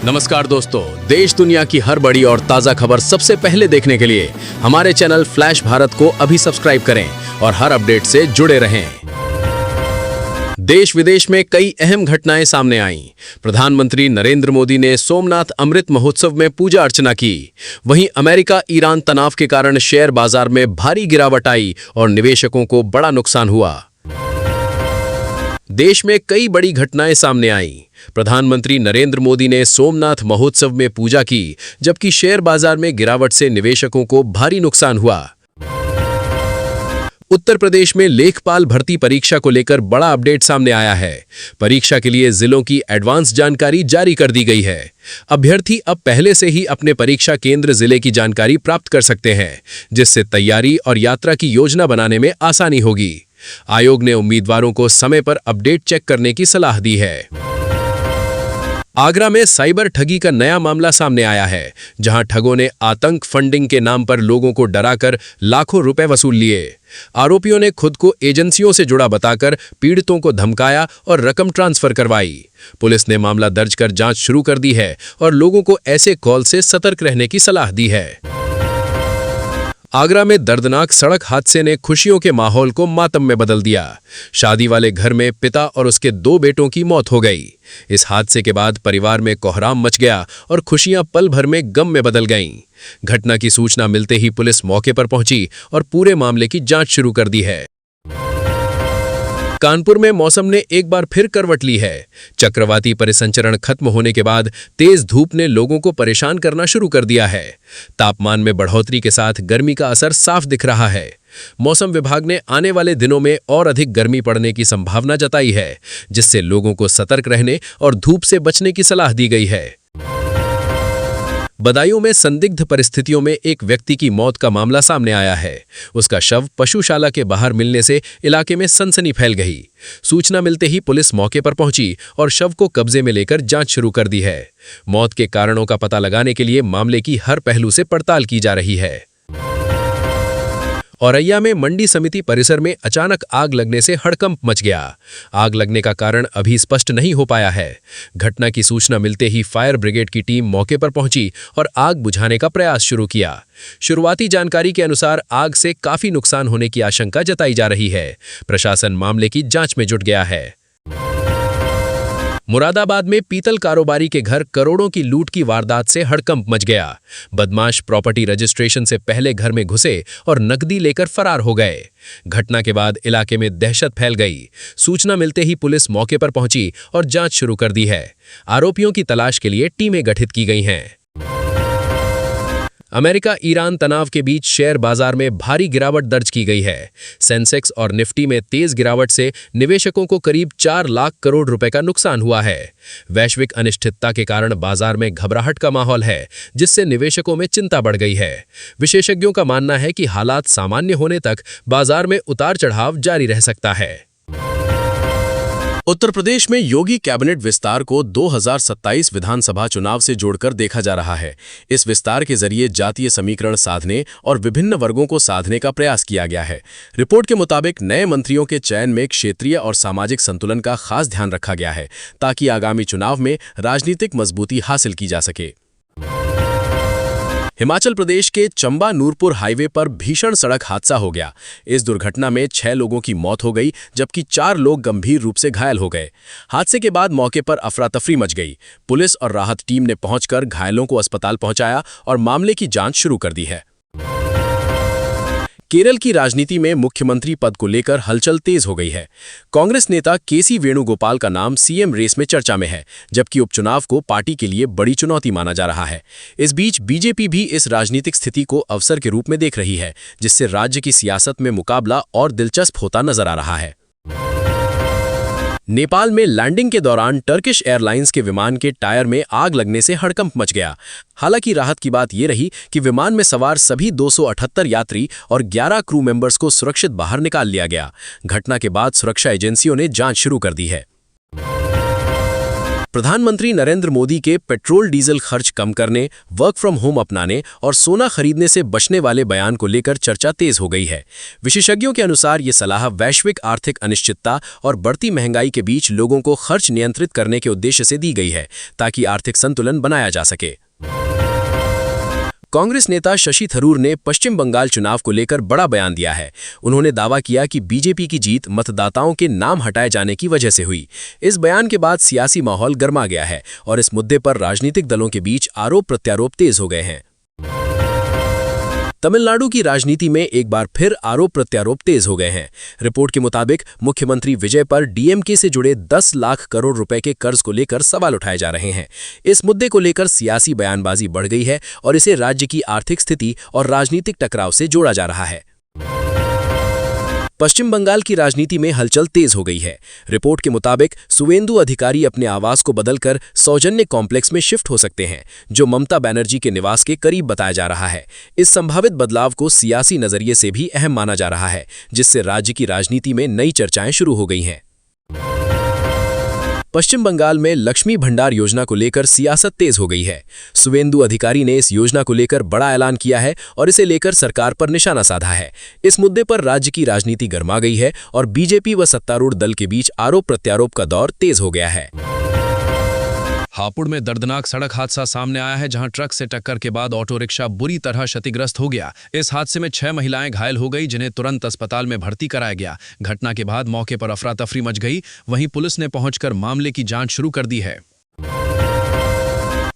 नमस्कार दोस्तों, देश दुनिया की हर बड़ी और ताजा खबर सबसे पहले देखने के लिए हमारे चैनल फ्लैश भारत को अभी सब्सक्राइब करें और हर अपडेट से जुड़े रहें। देश विदेश में कई अहम घटनाएं सामने आईं। प्रधानमंत्री नरेंद्र मोदी ने सोमनाथ अमृत महोत्सव में पूजा अर्चना की। वहीं अमेरिका ईरान तनाव के कारण शेयर बाजार में भारी गिरावट आई और निवेशकों को बड़ा नुकसान हुआ। देश में कई बड़ी घटनाएं सामने आईं। प्रधानमंत्री नरेंद्र मोदी ने सोमनाथ महोत्सव में पूजा की, जबकि शेयर बाजार में गिरावट से निवेशकों को भारी नुकसान हुआ। उत्तर प्रदेश में लेखपाल भर्ती परीक्षा को लेकर बड़ा अपडेट सामने आया है। परीक्षा के लिए जिलों की एडवांस जानकारी जारी कर दी गई है। अभ्यर्थी अब पहले से ही अपने परीक्षा केंद्र जिले की जानकारी प्राप्त कर सकते हैं, जिससे तैयारी और यात्रा की योजना बनाने में आसानी होगी। आयोग ने उम्मीदवारों को समय पर अपडेट चेक करने की सलाह दी है। आगरा में साइबर ठगी का नया मामला सामने आया है, जहां ठगों ने आतंक फंडिंग के नाम पर लोगों को डराकर लाखों रुपए वसूल लिए। आरोपियों ने खुद को एजेंसियों से जुड़ा बताकर पीड़ितों को धमकाया और रकम ट्रांसफर करवाई। पुलिस ने मामला दर्ज कर जांच शुरू कर दी है और लोगों को ऐसे कॉल से सतर्क रहने की सलाह दी है। आगरा में दर्दनाक सड़क हादसे ने खुशियों के माहौल को मातम में बदल दिया। शादी वाले घर में पिता और उसके 2 बेटों की मौत हो गई। इस हादसे के बाद परिवार में कोहराम मच गया और खुशियां पल भर में गम में बदल गईं। घटना की सूचना मिलते ही पुलिस मौके पर पहुंची और पूरे मामले की जांच शुरू कर दी है। कानपुर में मौसम ने एक बार फिर करवट ली है। चक्रवाती परिसंचरण खत्म होने के बाद तेज धूप ने लोगों को परेशान करना शुरू कर दिया है। तापमान में बढ़ोतरी के साथ गर्मी का असर साफ दिख रहा है। मौसम विभाग ने आने वाले दिनों में और अधिक गर्मी पड़ने की संभावना जताई है, जिससे लोगों को सतर्क रहने और धूप से बचने की सलाह दी गई है। बदायूं में संदिग्ध परिस्थितियों में एक व्यक्ति की मौत का मामला सामने आया है। उसका शव पशुशाला के बाहर मिलने से इलाके में सनसनी फैल गई। सूचना मिलते ही पुलिस मौके पर पहुंची और शव को कब्जे में लेकर जांच शुरू कर दी है। मौत के कारणों का पता लगाने के लिए मामले की हर पहलू से पड़ताल की जा रही है। औरैया में मंडी समिति परिसर में अचानक आग लगने से हड़कंप मच गया। आग लगने का कारण अभी स्पष्ट नहीं हो पाया है। घटना की सूचना मिलते ही फायर ब्रिगेड की टीम मौके पर पहुंची और आग बुझाने का प्रयास शुरू किया। शुरुआती जानकारी के अनुसार आग से काफी नुकसान होने की आशंका जताई जा रही है। प्रशासन मामले की जांच में जुट गया है। मुरादाबाद में पीतल कारोबारी के घर करोड़ों की लूट की वारदात से हड़कंप मच गया। बदमाश प्रॉपर्टी रजिस्ट्रेशन से पहले घर में घुसे और नकदी लेकर फरार हो गए। घटना के बाद इलाके में दहशत फैल गई। सूचना मिलते ही पुलिस मौके पर पहुंची और जांच शुरू कर दी है। आरोपियों की तलाश के लिए टीमें गठित की गई हैं। अमेरिका ईरान तनाव के बीच शेयर बाजार में भारी गिरावट दर्ज की गई है। सेंसेक्स और निफ्टी में तेज गिरावट से निवेशकों को करीब 4 लाख करोड़ रुपए का नुकसान हुआ है। वैश्विक अनिश्चितता के कारण बाजार में घबराहट का माहौल है, जिससे निवेशकों में चिंता बढ़ गई है। विशेषज्ञों का मानना है कि हालात सामान्य होने तक बाजार में उतार चढ़ाव जारी रह सकता है। उत्तर प्रदेश में योगी कैबिनेट विस्तार को 2027 विधानसभा चुनाव से जोड़कर देखा जा रहा है। इस विस्तार के जरिए जातीय समीकरण साधने और विभिन्न वर्गों को साधने का प्रयास किया गया है। रिपोर्ट के मुताबिक नए मंत्रियों के चयन में क्षेत्रीय और सामाजिक संतुलन का खास ध्यान रखा गया है, ताकि आगामी चुनाव में राजनीतिक मजबूती हासिल की जा सके। हिमाचल प्रदेश के चंबा नूरपुर हाईवे पर भीषण सड़क हादसा हो गया। इस दुर्घटना में 6 लोगों की मौत हो गई, जबकि 4 लोग गंभीर रूप से घायल हो गए। हादसे के बाद मौके पर अफरा तफरी मच गई। पुलिस और राहत टीम ने पहुंचकर घायलों को अस्पताल पहुंचाया और मामले की जांच शुरू कर दी है। केरल की राजनीति में मुख्यमंत्री पद को लेकर हलचल तेज हो गई है। कांग्रेस नेता केसी वेणुगोपाल का नाम सीएम रेस में चर्चा में है, जबकि उपचुनाव को पार्टी के लिए बड़ी चुनौती माना जा रहा है। इस बीच बीजेपी भी इस राजनीतिक स्थिति को अवसर के रूप में देख रही है, जिससे राज्य की सियासत में मुकाबला और दिलचस्प होता नजर आ रहा है। नेपाल में लैंडिंग के दौरान टर्किश एयरलाइंस के विमान के टायर में आग लगने से हड़कंप मच गया। हालांकि राहत की बात यह रही कि विमान में सवार सभी 278 यात्री और 11 क्रू मेंबर्स को सुरक्षित बाहर निकाल लिया गया। घटना के बाद सुरक्षा एजेंसियों ने जांच शुरू कर दी है। प्रधानमंत्री नरेंद्र मोदी के पेट्रोल डीजल खर्च कम करने, वर्क फ्रॉम होम अपनाने और सोना खरीदने से बचने वाले बयान को लेकर चर्चा तेज हो गई है। विशेषज्ञों के अनुसार ये सलाह वैश्विक आर्थिक अनिश्चितता और बढ़ती महंगाई के बीच लोगों को खर्च नियंत्रित करने के उद्देश्य से दी गई है, ताकि आर्थिक संतुलन बनाया जा सके। कांग्रेस नेता शशि थरूर ने पश्चिम बंगाल चुनाव को लेकर बड़ा बयान दिया है। उन्होंने दावा किया कि बीजेपी की जीत मतदाताओं के नाम हटाए जाने की वजह से हुई। इस बयान के बाद सियासी माहौल गर्मा गया है और इस मुद्दे पर राजनीतिक दलों के बीच आरोप प्रत्यारोप तेज हो गए हैं। तमिलनाडु की राजनीति में एक बार फिर आरोप प्रत्यारोप तेज हो गए हैं। रिपोर्ट के मुताबिक मुख्यमंत्री विजय पर डीएमके से जुड़े 10 लाख करोड़ रुपए के कर्ज को लेकर सवाल उठाए जा रहे हैं। इस मुद्दे को लेकर सियासी बयानबाजी बढ़ गई है और इसे राज्य की आर्थिक स्थिति और राजनीतिक टकराव से जोड़ा जा रहा है। पश्चिम बंगाल की राजनीति में हलचल तेज हो गई है। रिपोर्ट के मुताबिक सुवेंदु अधिकारी अपने आवास को बदलकर सौजन्य कॉम्प्लेक्स में शिफ्ट हो सकते हैं, जो ममता बनर्जी के निवास के करीब बताया जा रहा है। इस संभावित बदलाव को सियासी नजरिए से भी अहम माना जा रहा है, जिससे राज्य की राजनीति में नई चर्चाएं शुरू हो गई हैं। पश्चिम बंगाल में लक्ष्मी भंडार योजना को लेकर सियासत तेज हो गई है। सुवेंदु अधिकारी ने इस योजना को लेकर बड़ा ऐलान किया है और इसे लेकर सरकार पर निशाना साधा है। इस मुद्दे पर राज्य की राजनीति गर्मा गई है और बीजेपी व सत्तारूढ़ दल के बीच आरोप प्रत्यारोप का दौर तेज हो गया है। हापुड़ में दर्दनाक सड़क हादसा सामने आया है, जहां ट्रक से टक्कर के बाद ऑटो रिक्शा बुरी तरह क्षतिग्रस्त हो गया। इस हादसे में 6 महिलाएं घायल हो गई, जिन्हें तुरंत अस्पताल में भर्ती कराया गया। घटना के बाद मौके पर अफरा तफरी मच गई। वहीं पुलिस ने पहुंचकर मामले की जांच शुरू कर दी है।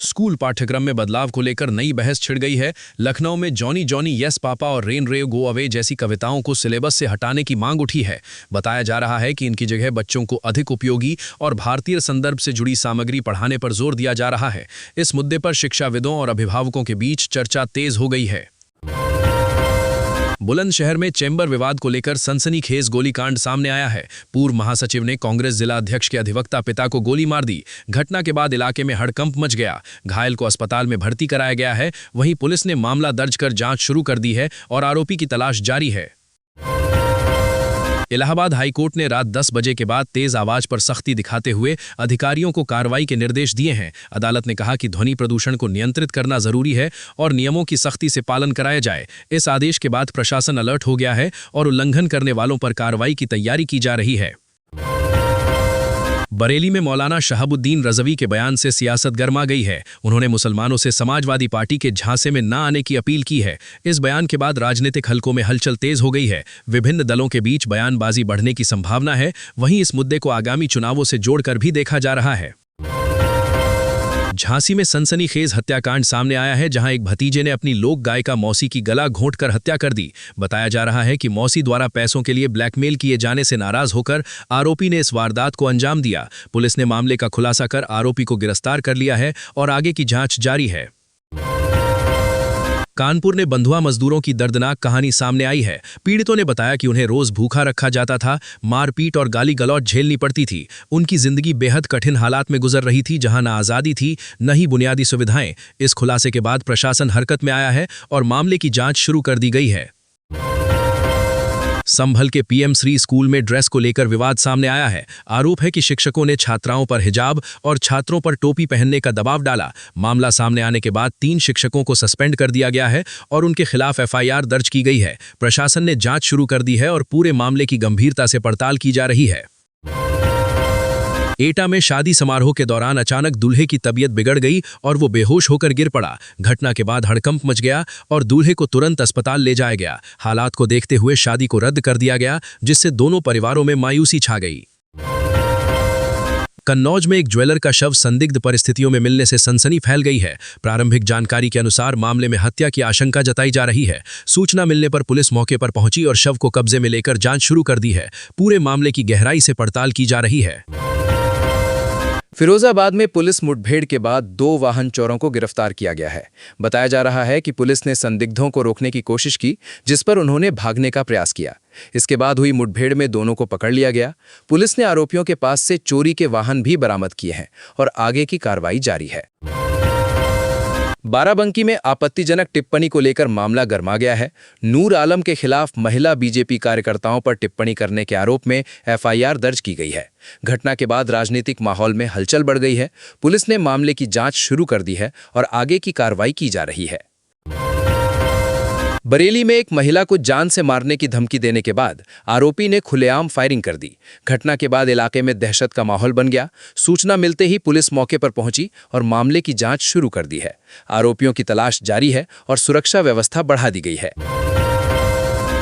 स्कूल पाठ्यक्रम में बदलाव को लेकर नई बहस छिड़ गई है। लखनऊ में जॉनी जॉनी यस पापा और रेन रे गो अवे जैसी कविताओं को सिलेबस से हटाने की मांग उठी है। बताया जा रहा है कि इनकी जगह बच्चों को अधिक उपयोगी और भारतीय संदर्भ से जुड़ी सामग्री पढ़ाने पर जोर दिया जा रहा है। इस मुद्दे पर शिक्षाविदों और अभिभावकों के बीच चर्चा तेज हो गई है। बुलंदशहर में चैम्बर विवाद को लेकर सनसनीखेज गोलीकांड सामने आया है। पूर्व महासचिव ने कांग्रेस जिला अध्यक्ष के अधिवक्ता पिता को गोली मार दी। घटना के बाद इलाके में हड़कंप मच गया। घायल को अस्पताल में भर्ती कराया गया है। वहीं पुलिस ने मामला दर्ज कर जांच शुरू कर दी है और आरोपी की तलाश जारी है। इलाहाबाद हाईकोर्ट ने रात 10 बजे के बाद तेज आवाज पर सख्ती दिखाते हुए अधिकारियों को कार्रवाई के निर्देश दिए हैं। अदालत ने कहा कि ध्वनि प्रदूषण को नियंत्रित करना जरूरी है और नियमों की सख्ती से पालन कराया जाए। इस आदेश के बाद प्रशासन अलर्ट हो गया है और उल्लंघन करने वालों पर कार्रवाई की तैयारी की जा रही है। बरेली में मौलाना शहाबुद्दीन रजवी के बयान से सियासत गर्मा गई है। उन्होंने मुसलमानों से समाजवादी पार्टी के झांसे में न आने की अपील की है। इस बयान के बाद राजनीतिक हलकों में हलचल तेज हो गई है। विभिन्न दलों के बीच बयानबाजी बढ़ने की संभावना है। वहीं इस मुद्दे को आगामी चुनावों से जोड़कर भी देखा जा रहा है। झांसी में सनसनीखेज हत्याकांड सामने आया है, जहां एक भतीजे ने अपनी लोक गायिका मौसी की गला घोंटकर हत्या कर दी। बताया जा रहा है कि मौसी द्वारा पैसों के लिए ब्लैकमेल किए जाने से नाराज होकर आरोपी ने इस वारदात को अंजाम दिया। पुलिस ने मामले का खुलासा कर आरोपी को गिरफ्तार कर लिया है और आगे की जांच जारी है। कानपुर में बंधुआ मजदूरों की दर्दनाक कहानी सामने आई है। पीड़ितों ने बताया कि उन्हें रोज भूखा रखा जाता था, मारपीट और गाली गलौज झेलनी पड़ती थी। उनकी जिंदगी बेहद कठिन हालात में गुजर रही थी, जहां न आज़ादी थी न ही बुनियादी सुविधाएं। इस खुलासे के बाद प्रशासन हरकत में आया है और मामले की जांच शुरू कर दी गई है। संभल के पीएम श्री स्कूल में ड्रेस को लेकर विवाद सामने आया है। आरोप है कि शिक्षकों ने छात्राओं पर हिजाब और छात्रों पर टोपी पहनने का दबाव डाला। मामला सामने आने के बाद 3 शिक्षकों को सस्पेंड कर दिया गया है और उनके खिलाफ एफआईआर दर्ज की गई है। प्रशासन ने जांच शुरू कर दी है और पूरे मामले की गंभीरता से पड़ताल की जा रही है। एटा में शादी समारोह के दौरान अचानक दूल्हे की तबीयत बिगड़ गई और वो बेहोश होकर गिर पड़ा। घटना के बाद हड़कंप मच गया और दूल्हे को तुरंत अस्पताल ले जाया गया। हालात को देखते हुए शादी को रद्द कर दिया गया, जिससे दोनों परिवारों में मायूसी छा गई। कन्नौज में एक ज्वेलर का शव संदिग्ध परिस्थितियों में मिलने से सनसनी फैल गई है। प्रारंभिक जानकारी के अनुसार मामले में हत्या की आशंका जताई जा रही है। सूचना मिलने पर पुलिस मौके पर पहुंची और शव को कब्जे में लेकर जांच शुरू कर दी है। पूरे मामले की गहराई से पड़ताल की जा रही है। फिरोजाबाद में पुलिस मुठभेड़ के बाद 2 वाहन चोरों को गिरफ्तार किया गया है। बताया जा रहा है कि पुलिस ने संदिग्धों को रोकने की कोशिश की, जिस पर उन्होंने भागने का प्रयास किया। इसके बाद हुई मुठभेड़ में दोनों को पकड़ लिया गया। पुलिस ने आरोपियों के पास से चोरी के वाहन भी बरामद किए हैं और आगे की कार्रवाई जारी है। बाराबंकी में आपत्तिजनक टिप्पणी को लेकर मामला गरमा गया है। नूर आलम के खिलाफ महिला बीजेपी कार्यकर्ताओं पर टिप्पणी करने के आरोप में एफआईआर दर्ज की गई है। घटना के बाद राजनीतिक माहौल में हलचल बढ़ गई है। पुलिस ने मामले की जांच शुरू कर दी है और आगे की कार्रवाई की जा रही है। बरेली में एक महिला को जान से मारने की धमकी देने के बाद आरोपी ने खुलेआम फायरिंग कर दी। घटना के बाद इलाके में दहशत का माहौल बन गया। सूचना मिलते ही पुलिस मौके पर पहुंची और मामले की जांच शुरू कर दी है। आरोपियों की तलाश जारी है और सुरक्षा व्यवस्था बढ़ा दी गई है।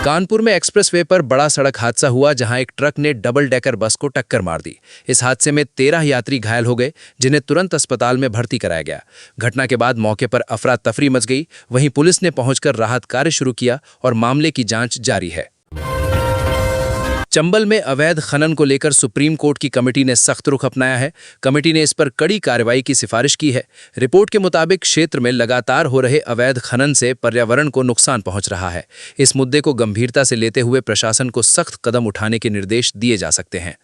कानपुर में एक्सप्रेसवे पर बड़ा सड़क हादसा हुआ, जहां एक ट्रक ने डबल डेकर बस को टक्कर मार दी। इस हादसे में 13 यात्री घायल हो गए, जिन्हें तुरंत अस्पताल में भर्ती कराया गया। घटना के बाद मौके पर अफरा तफरी मच गई। वहीं पुलिस ने पहुंचकर राहत कार्य शुरू किया और मामले की जांच जारी है। चंबल में अवैध खनन को लेकर सुप्रीम कोर्ट की कमेटी ने सख्त रुख अपनाया है। कमेटी ने इस पर कड़ी कार्रवाई की सिफारिश की है। रिपोर्ट के मुताबिक क्षेत्र में लगातार हो रहे अवैध खनन से पर्यावरण को नुकसान पहुंच रहा है। इस मुद्दे को गंभीरता से लेते हुए प्रशासन को सख्त कदम उठाने के निर्देश दिए जा सकते हैं।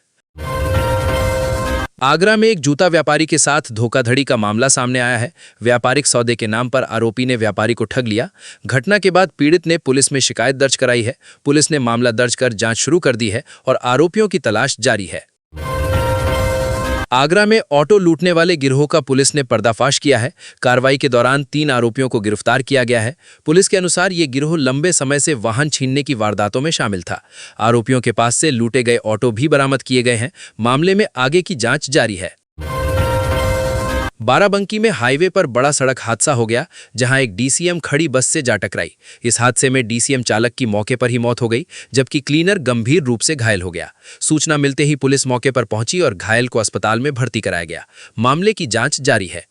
आगरा में एक जूता व्यापारी के साथ धोखाधड़ी का मामला सामने आया है। व्यापारिक सौदे के नाम पर आरोपी ने व्यापारी को ठग लिया। घटना के बाद पीड़ित ने पुलिस में शिकायत दर्ज कराई है। पुलिस ने मामला दर्ज कर जांच शुरू कर दी है और आरोपियों की तलाश जारी है। आगरा में ऑटो लूटने वाले गिरोह का पुलिस ने पर्दाफाश किया है। कार्रवाई के दौरान 3 आरोपियों को गिरफ्तार किया गया है। पुलिस के अनुसार ये गिरोह लंबे समय से वाहन छीनने की वारदातों में शामिल था। आरोपियों के पास से लूटे गए ऑटो भी बरामद किए गए हैं। मामले में आगे की जांच जारी है। बाराबंकी में हाईवे पर बड़ा सड़क हादसा हो गया, जहां एक डीसीएम खड़ी बस से जा टकराई। इस हादसे में डीसीएम चालक की मौके पर ही मौत हो गई, जबकि क्लीनर गंभीर रूप से घायल हो गया। सूचना मिलते ही पुलिस मौके पर पहुंची और घायल को अस्पताल में भर्ती कराया गया। मामले की जांच जारी है।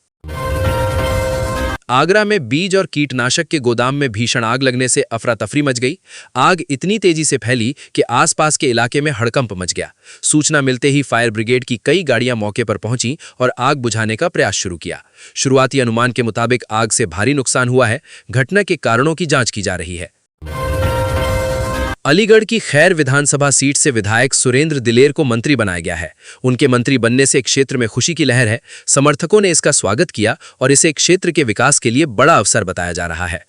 आगरा में बीज और कीटनाशक के गोदाम में भीषण आग लगने से अफरा तफरी मच गई। आग इतनी तेजी से फैली कि आसपास के इलाके में हड़कंप मच गया। सूचना मिलते ही फायर ब्रिगेड की कई गाड़ियां मौके पर पहुंची और आग बुझाने का प्रयास शुरू किया। शुरुआती अनुमान के मुताबिक आग से भारी नुकसान हुआ है। घटना के कारणों की जांच की जा रही है। अलीगढ़ की खैर विधानसभा सीट से विधायक सुरेंद्र दिलेर को मंत्री बनाया गया है। उनके मंत्री बनने से क्षेत्र में खुशी की लहर है। समर्थकों ने इसका स्वागत किया और इसे क्षेत्र के विकास के लिए बड़ा अवसर बताया जा रहा है।